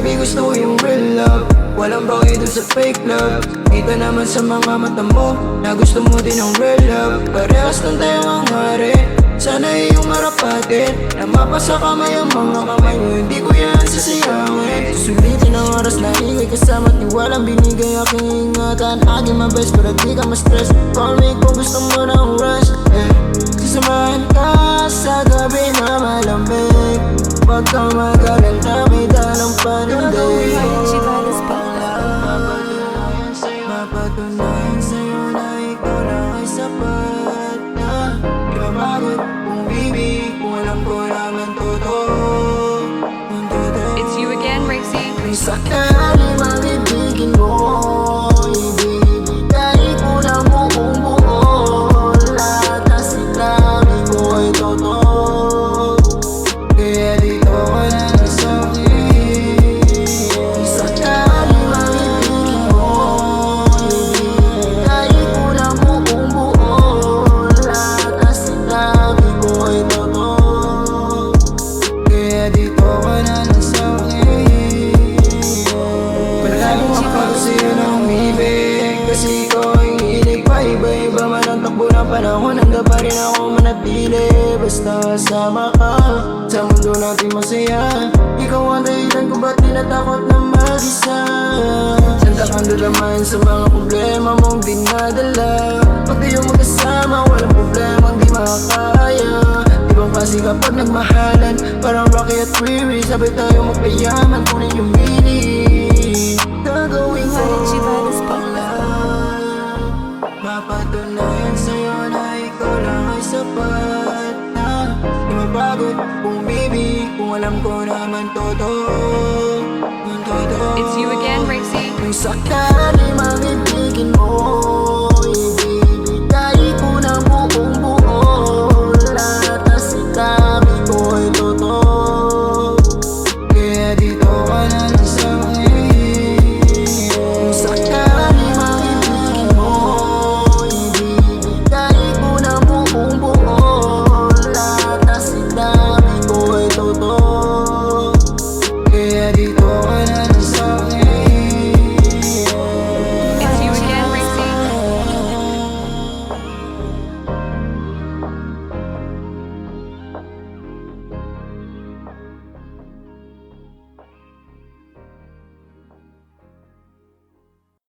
Baby, gusto ko yung real love, walang bawi dun sa fake love. Kita naman sa mga mata mo na gusto mo din ng real love. Parehas lang tayong hangarin, sana iyong marapatin na mapasa kamay ang mga kamay mo. Hindi ko yan sasayangin. Susulitin ang oras na ikay kasama at walang binigay aking ingatan. Aking mabest para di ka ma-stress. Call me kung gusto mo ng rush, sasamahan ka sa gabi na malamig. Huwag kang mag-alala, may dalang panindig. Mapatunayan sa'yo na ikaw lang ay sapat na di mapagod kung bibig, kung alam ko naman totoo. It's you again, Racy. Kung sakali mabibigin mo, ibibigay ko na buong buo. Lahat na sinabi ko ay totoo, kaya dito ka na nasakit. Kung sakali mabibigin mo, ibibigay ko na buong buo. Lahat na sinabi ko ay totoo, kaya dito ka na nasakit. Palaging makapag sa'yo ng umibig, kasi ikaw ay hilig pa. Iba-iba man ang takbo ng panahon, handa pa rin ako manatili. Basta kasama ka sa mundo natin masaya. Ikaw ang dahilan kung ba't di natakot na mag-isa. Sanda kang dalaman sa mga problema mong dinadala. Pag tayo magkasama, walang problemang di makakaya. Ibang klase kapag nagmahalan, parang Rocky at Riri. Sabay tayo magpayaman, kunin yung mili. Gagawin ko ang lahat, mapatunayan sa'yo na ikaw lang ay sapat na di mapagod kung bibig, kung alam ko naman totoo. It's you again, Racy. Kung sakali mabibigin mo,